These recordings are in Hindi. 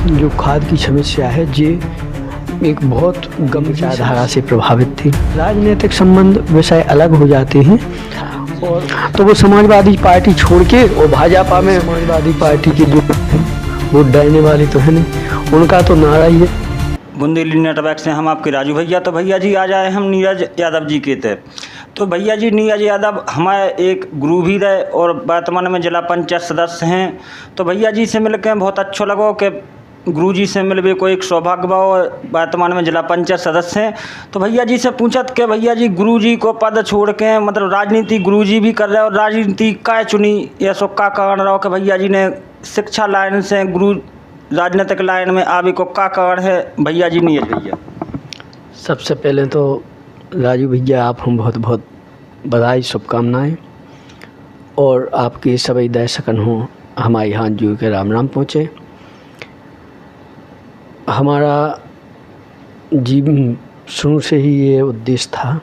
जो खाद की समस्या है ये एक बहुत गंभीर धारा से प्रभावित थी। राजनीतिक संबंध विषय अलग हो जाते हैं और तो वो समाजवादी पार्टी छोड़ के और भाजपा में समाजवादी पार्टी की जो वोट डालने वाली तो है नहीं, उनका तो नारा ही है। बुंदेली नेटवर्क से हम आपके राजू भैया। तो भैया जी आज आए हम नीरज यादव जी के थे। तो भैया जी नीरज यादव हमारे एक गुरु भी रहे और वर्तमान में जिला पंचायत सदस्य हैं। तो भैया जी से मिलकर बहुत अच्छा लगा कि गुरु जी से मिलवे को एक सौभाग्य बा और वर्तमान में जिला पंचायत सदस्य हैं। तो भैया जी से पूछत कि भैया जी गुरु जी को पद छोड़ के मतलब राजनीति गुरु जी भी कर रहे और राजनीति का चुनी या सो का कारण रहा कि भैया जी ने शिक्षा लाइन से गुरु राजनीतिक लाइन में आवे को का कारण है भैया जी नीरज भैया? सबसे पहले तो राजू भैया आप हम बहुत बहुत बधाई शुभकामनाएं और आपके सभी दर्शकन हो हमारे यहाँ जो के राम राम पहुँचे। हमारा जीवन शुरू से ही ये उद्देश्य था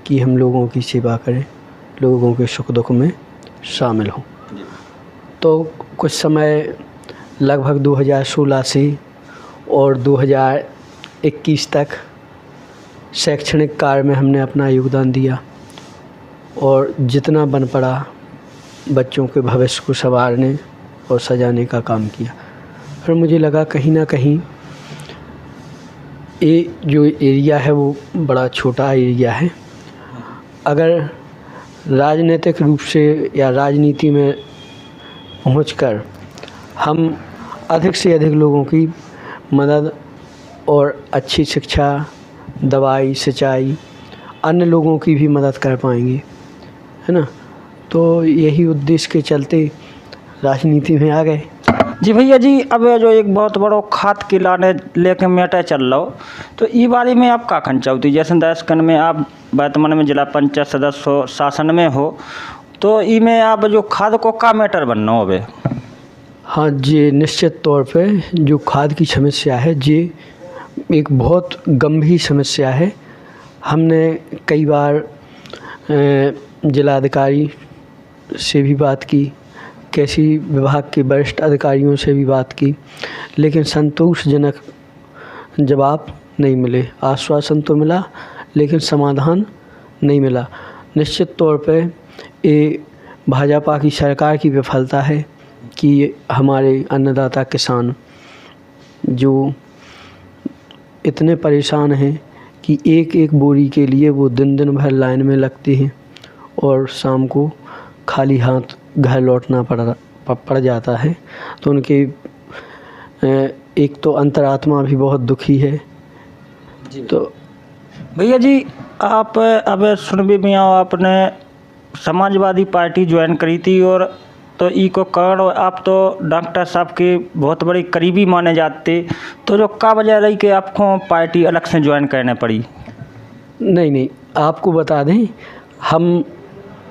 कि हम लोगों की सेवा करें, लोगों के सुख दुख में शामिल हों। तो कुछ समय लगभग 2016 से और 2021 तक शैक्षणिक कार्य में हमने अपना योगदान दिया और जितना बन पड़ा बच्चों के भविष्य को संवारने और सजाने का काम किया। फिर मुझे लगा कहीं ना कहीं ये जो एरिया है वो बड़ा छोटा एरिया है। अगर राजनीतिक रूप से या राजनीति में पहुंचकर हम अधिक से अधिक लोगों की मदद और अच्छी शिक्षा, दवाई, सिंचाई, अन्य लोगों की भी मदद कर पाएंगे, है ना। तो यही उद्देश्य के चलते राजनीति में आ गए। जी भैया जी अब जो एक बहुत बड़ो खाद के लाने लेके मेटा चल रहा हो तो ये बारे में आप का कहना चाहती? जैसे दर्शकन में आप वर्तमान में जिला पंचायत सदस्य हो, शासन में हो, तो इसमें आप जो खाद को का मैटर बनना हो बे? हाँ जी, निश्चित तौर पे जो खाद की समस्या है ये एक बहुत गंभीर समस्या है। हमने कई बार जिलाधिकारी से भी बात की, कृषि विभाग के वरिष्ठ अधिकारियों से भी बात की, लेकिन संतोषजनक जवाब नहीं मिले। आश्वासन तो मिला लेकिन समाधान नहीं मिला। निश्चित तौर पे ये भाजपा की सरकार की विफलता है कि हमारे अन्नदाता किसान जो इतने परेशान हैं कि एक एक बोरी के लिए वो दिन दिन भर लाइन में लगते हैं और शाम को खाली हाथ घर लौटना पड़ जाता है। तो उनके एक तो अंतरात्मा भी बहुत दुखी है। जी तो भैया जी आप अब सुन भी आओ आपने समाजवादी पार्टी ज्वाइन करी थी और तो ई को कारण आप तो डॉक्टर साहब के बहुत बड़ी करीबी माने जाते, तो जो का वजह रही कि आपको पार्टी अलग से ज्वाइन करने पड़ी? नहीं, आपको बता दें हम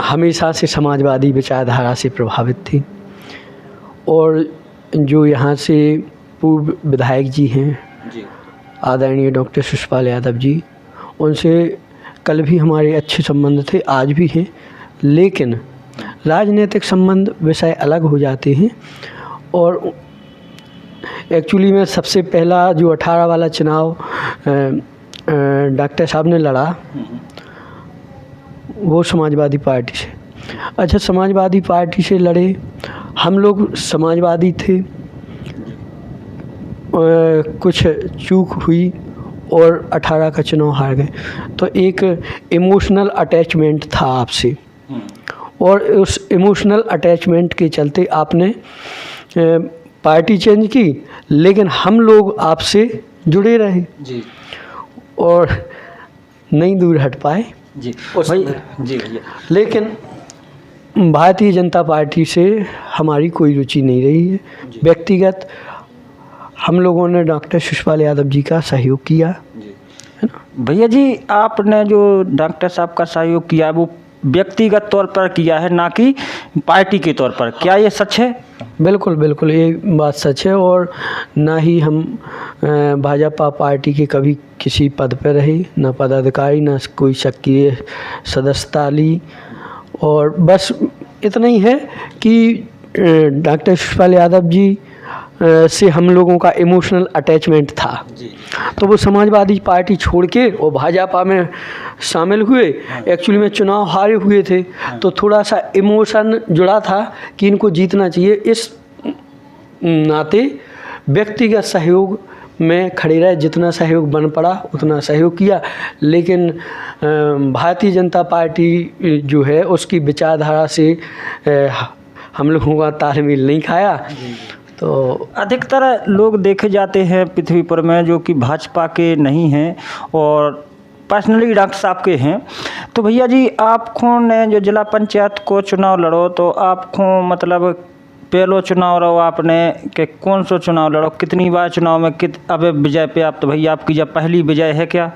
हमेशा से समाजवादी विचारधारा से प्रभावित थी और जो यहाँ से पूर्व विधायक जी हैं जी आदरणीय डॉक्टर शिशपाल यादव जी, उनसे कल भी हमारे अच्छे संबंध थे, आज भी हैं। लेकिन राजनीतिक संबंध विषय अलग हो जाते हैं और एक्चुअली में सबसे पहला जो 18 वाला चुनाव डॉक्टर साहब ने लड़ा वो समाजवादी पार्टी से। अच्छा, समाजवादी पार्टी से लड़े, हम लोग समाजवादी थे, कुछ चूक हुई और 18 का चुनाव हार गए। तो एक इमोशनल अटैचमेंट था आपसे और उस इमोशनल अटैचमेंट के चलते आपने पार्टी चेंज की, लेकिन हम लोग आपसे जुड़े रहे जी और नहीं दूर हट पाए जी जी भैया। लेकिन भारतीय जनता पार्टी से हमारी कोई रुचि नहीं रही है। व्यक्तिगत हम लोगों ने डॉक्टर शिशपाल यादव जी का सहयोग किया, है ना। भैया जी आपने जो डॉक्टर साहब का सहयोग किया वो व्यक्तिगत तौर पर किया है, ना कि पार्टी के तौर पर, क्या ये सच है? बिल्कुल बिल्कुल ये बात सच है और ना ही हम भाजपा पार्टी के कभी किसी पद पर रहे, ना पदाधिकारी, ना कोई सक्रिय सदस्यता ली। और बस इतना ही है कि डॉक्टर शिशपाल यादव जी से हम लोगों का इमोशनल अटैचमेंट था। तो वो समाजवादी पार्टी छोड़ के और भाजपा में शामिल हुए। एक्चुअली में चुनाव हारे हुए थे, तो थोड़ा सा इमोशन जुड़ा था कि इनको जीतना चाहिए। इस नाते व्यक्तिगत सहयोग में खड़े रहे, जितना सहयोग बन पड़ा उतना सहयोग किया। लेकिन भारतीय जनता पार्टी जो है उसकी विचारधारा से हम लोगों का तालमेल नहीं खाया। तो अधिकतर लोग देखे जाते हैं पृथ्वी पर में जो कि भाजपा के नहीं हैं और पर्सनली डॉक्टर साहब के हैं। तो भैया जी आपको ने जो जिला पंचायत को चुनाव लड़ो तो आपको मतलब पहलो चुनाव रहो आपने कि कौन सा चुनाव लड़ो, कितनी बार चुनाव में अब विजय पे आप तो भैया आपकी जब पहली विजय है क्या?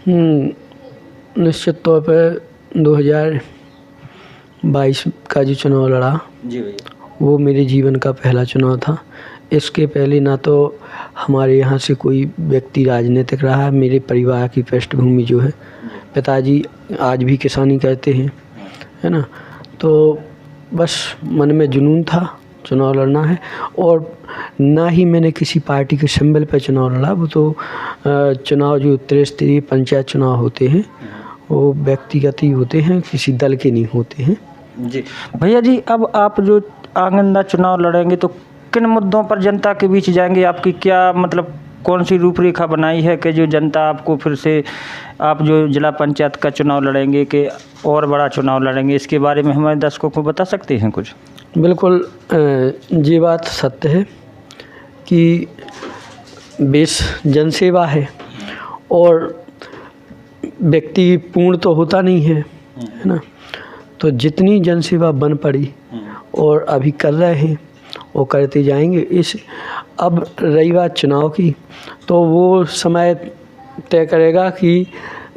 निश्चित तौर पर 2022 का जो चुनाव लड़ा जी भैया, वो मेरे जीवन का पहला चुनाव था। इसके पहले ना तो हमारे यहाँ से कोई व्यक्ति राजनीतिक रहा है। मेरे परिवार की पृष्ठभूमि जो है, पिताजी आज भी किसानी करते हैं, है ना। तो बस मन में जुनून था चुनाव लड़ना है, और ना ही मैंने किसी पार्टी के सिंबल पर चुनाव लड़ा। वो तो चुनाव जो त्रिस्तरीय पंचायत चुनाव होते हैं वो व्यक्तिगत ही होते हैं, किसी दल के नहीं होते हैं। जी भैया जी, अब आप जो आगंदा चुनाव लड़ेंगे तो किन मुद्दों पर जनता के बीच जाएंगे? आपकी क्या मतलब कौन सी रूपरेखा बनाई है कि जो जनता आपको फिर से आप जो जिला पंचायत का चुनाव लड़ेंगे कि और बड़ा चुनाव लड़ेंगे, इसके बारे में हमारे दर्शकों को बता सकते हैं कुछ? बिल्कुल, ये बात सत्य है कि बेस जनसेवा है और व्यक्ति पूर्ण तो होता नहीं है ना। तो जितनी जनसेवा बन पड़ी और अभी कर रहे हैं वो करते जाएंगे। अब रही बात चुनाव की, तो वो समय तय करेगा कि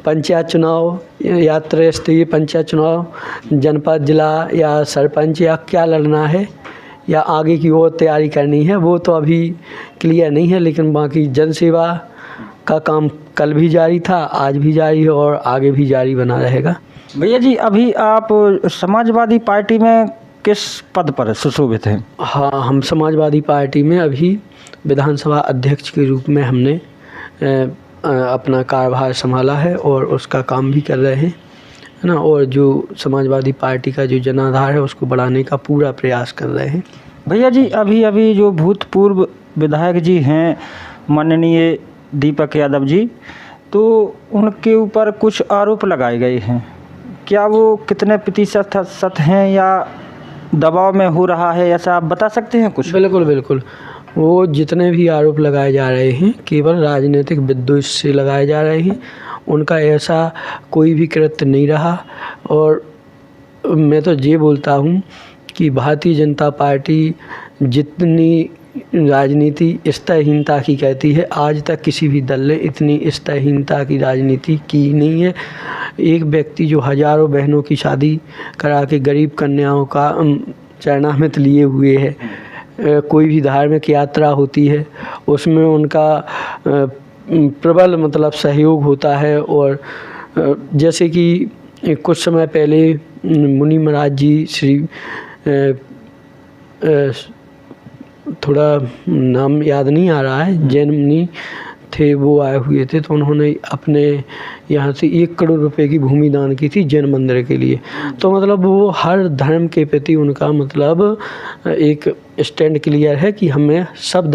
पंचायत चुनाव या त्रिस्तरीय पंचायत चुनाव, जनपद, जिला या सरपंच या क्या लड़ना है या आगे की ओर तैयारी करनी है, वो तो अभी क्लियर नहीं है। लेकिन बाकी जनसेवा का काम कल भी जारी था, आज भी जारी है और आगे भी जारी बना रहेगा। भैया जी, अभी आप समाजवादी पार्टी में किस पद पर सुशोभित हैं? हाँ, हम समाजवादी पार्टी में अभी विधानसभा अध्यक्ष के रूप में हमने अपना कार्यभार संभाला है और उसका काम भी कर रहे हैं, है ना। और जो समाजवादी पार्टी का जो जनाधार है उसको बढ़ाने का पूरा प्रयास कर रहे हैं। भैया जी, अभी जो भूतपूर्व विधायक जी हैं माननीय दीपक यादव जी, तो उनके ऊपर कुछ आरोप लगाए गए हैं। क्या वो कितने प्रतिशत सत्य हैं या दबाव में हो रहा है, ऐसा आप बता सकते हैं कुछ? बिल्कुल बिल्कुल, वो जितने भी आरोप लगाए जा रहे हैं केवल राजनीतिक विद्वेष से लगाए जा रहे हैं। उनका ऐसा कोई भी कृत्य नहीं रहा। और मैं तो ये बोलता हूँ कि भारतीय जनता पार्टी जितनी राजनीति स्तरहीनता की कहती है, आज तक किसी भी दल ने इतनी स्तरहीनता की राजनीति की नहीं है। एक व्यक्ति जो हजारों बहनों की शादी करा के गरीब कन्याओं का चरणामृत लिए हुए है, कोई भी धार्मिक यात्रा होती है उसमें उनका प्रबल मतलब सहयोग होता है। और जैसे कि कुछ समय पहले मुनि महाराज जी, श्री थोड़ा नाम याद नहीं आ रहा है, जैन मुनि थे, वो आए हुए थे, तो उन्होंने अपने यहाँ से 1 करोड़ रुपए की भूमि दान की थी जैन मंदिर के लिए। तो मतलब वो हर धर्म के प्रति उनका मतलब एक स्टैंड क्लियर है कि हमें सब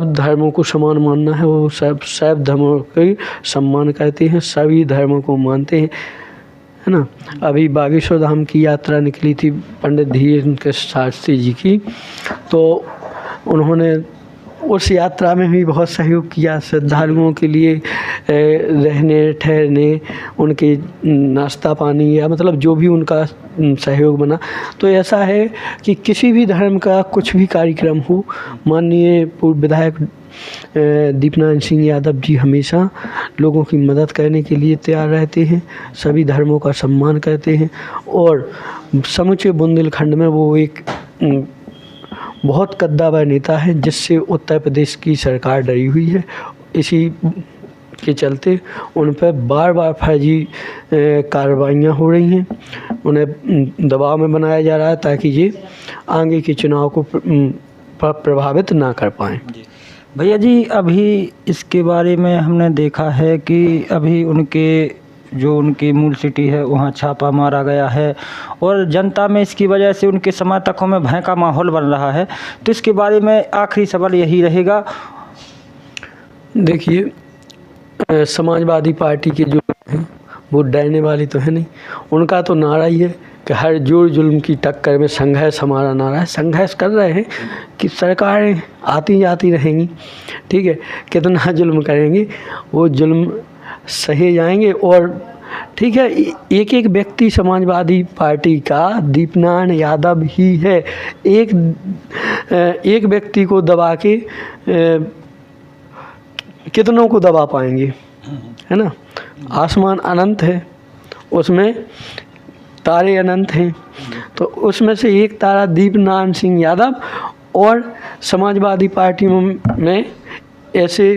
धर्मों को समान मानना है। वो सब धर्मों के सम्मान करते हैं, सभी धर्मों को मानते हैं, है ना। अभी बागेश्वर धाम की यात्रा निकली थी पंडित धीरेन्द्र शास्त्री जी की, तो उन्होंने उस यात्रा में भी बहुत सहयोग किया श्रद्धालुओं के लिए, रहने ठहरने, उनके नाश्ता पानी या मतलब जो भी उनका सहयोग बना। तो ऐसा है कि किसी भी धर्म का कुछ भी कार्यक्रम हो, माननीय पूर्व विधायक दीपनारायण सिंह यादव जी हमेशा लोगों की मदद करने के लिए तैयार रहते हैं, सभी धर्मों का सम्मान करते हैं। और समूचे बुंदेलखंड में वो एक बहुत कद्दावर नेता है जिससे उत्तर प्रदेश की सरकार डरी हुई है। इसी के चलते उन पर बार बार फर्जी कार्रवाइयाँ हो रही हैं। उन्हें दबाव में बनाया जा रहा है ताकि ये आगे के चुनाव को प्रभावित ना कर पाएँ। भैया जी, अभी इसके बारे में हमने देखा है कि अभी उनकी मूल सिटी है वहाँ छापा मारा गया है और जनता में इसकी वजह से उनके समर्थकों में भय का माहौल बन रहा है। तो इसके बारे में आखिरी सवाल यही रहेगा। देखिए, समाजवादी पार्टी के जो हैं वो डरने वाली तो है नहीं। उनका तो नारा ही है कि हर जोर जुल्म की टक्कर में संघर्ष हमारा नारा है। संघर्ष कर रहे हैं कि सरकारें आती जाती रहेंगी, ठीक है, कितना जुल्म करेंगे, वो जुल्म सहे जाएंगे। और ठीक है, एक एक व्यक्ति समाजवादी पार्टी का दीपनारायण यादव ही है। एक व्यक्ति को दबा के कितनों को दबा पाएंगे, है ना। आसमान अनंत है, उसमें तारे अनंत हैं, तो उसमें से एक तारा दीपनारायण सिंह यादव। और समाजवादी पार्टी में ऐसे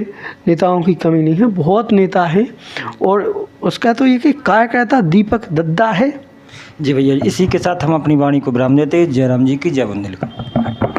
नेताओं की कमी नहीं है, बहुत नेता हैं। और उसका तो एक एक कार्यकर्ता दीपक दद्दा है। जी भैया, इसी के साथ हम अपनी वाणी को विराम देते हैं। जयराम जी की जय बुंदेलखंड।